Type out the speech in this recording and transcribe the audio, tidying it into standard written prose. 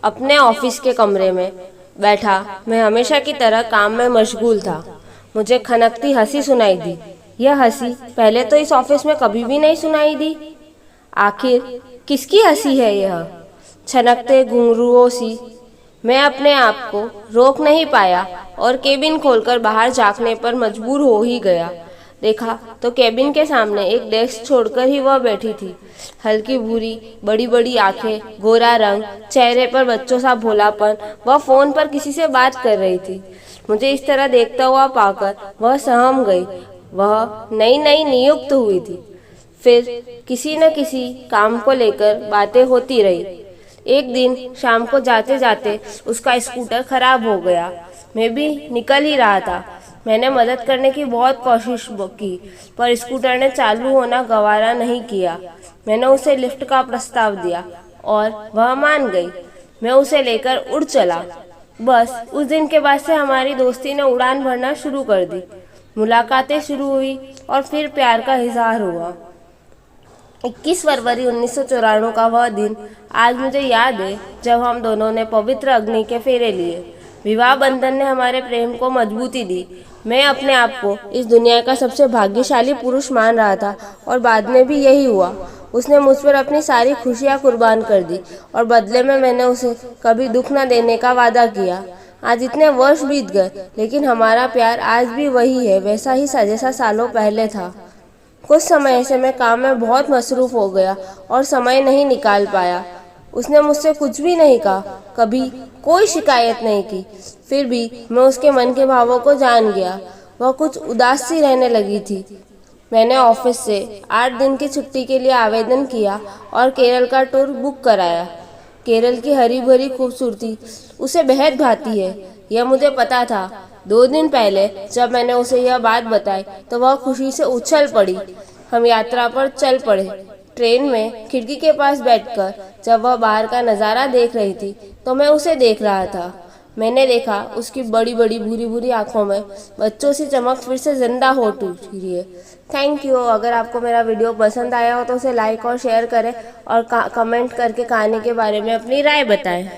अपने ऑफिस के कमरे में बैठा मैं हमेशा की तरह काम में मशगूल था। मुझे खनकती हंसी सुनाई दी। यह हंसी पहले तो इस ऑफिस में कभी भी नहीं सुनाई दी। आखिर किसकी हंसी है यह? छनकते घुंघरूओं सी। मैं अपने आप को रोक नहीं पाया और केबिन खोलकर बाहर झांकने पर मजबूर हो ही गया। देखा तो केबिन के सामने एक डेस्क छोड़कर ही वह बैठी थी। हल्की भूरी, बड़ी बड़ी आंखें, गोरा रंग, चेहरे पर बच्चों सा भोलापन। वह फोन पर किसी से बात कर रही थी। मुझे इस तरह देखता हुआ पाकर वह सहम गई। वह नई नई नियुक्त हुई थी। फिर किसी न किसी काम को लेकर बातें होती रही। एक दिन शाम को जाते जाते उसका स्कूटर खराब हो गया। मैं भी निकल ही रहा था। मैंने मदद करने की बहुत कोशिश की, पर स्कूटर ने चालू होना गवारा नहीं किया। मैंने उसे लिफ्ट का प्रस्ताव दिया और वह मान गई। मैं उसे लेकर उड़ चला। बस उस दिन के बाद से हमारी दोस्ती ने उड़ान भरना शुरू कर दी। मुलाकातें शुरू हुई और फिर प्यार का इजहार हुआ। 21 फरवरी 1994 का वह दिन आज मुझे याद है, जब हम दोनों ने पवित्र अग्नि के फेरे लिए। विवाह बंधन ने हमारे प्रेम को मजबूती दी। मैं अपने आप को इस दुनिया का सबसे भाग्यशाली पुरुष मान रहा था और बाद में भी यही हुआ। उसने मुझ पर अपनी सारी खुशियां कुर्बान कर दी और बदले में मैंने उसे कभी दुख न देने का वादा किया। आज इतने वर्ष बीत गए, लेकिन हमारा प्यार आज भी वही है, वैसा ही जैसा सालों पहले था। कुछ समय से मैं काम में बहुत मसरूफ हो गया और समय नहीं निकाल पाया। उसने मुझसे कुछ भी नहीं कहा, कभी कोई शिकायत नहीं की। फिर भी मैं उसके मन के भावों को जान गया। वह कुछ उदास सी रहने लगी थी। मैंने ऑफिस से 8 दिन की छुट्टी के लिए आवेदन किया और केरल का टूर बुक कराया। केरल की हरी भरी खूबसूरती उसे बेहद भाती है, यह मुझे पता था। 2 दिन पहले जब मैंने उसे यह बात बताई तो वह खुशी से उछल पड़ी। हम यात्रा पर चल पड़े। ट्रेन में खिड़की के पास बैठकर जब वह बाहर का नज़ारा देख रही थी तो मैं उसे देख रहा था। मैंने देखा उसकी बड़ी बड़ी भूरी भूरी आंखों में बच्चों सी चमक फिर से जिंदा हो उठी है। Thank you. अगर आपको मेरा वीडियो पसंद आया हो तो उसे लाइक और शेयर करें और कमेंट करके कहानी के बारे में अपनी राय बताएं।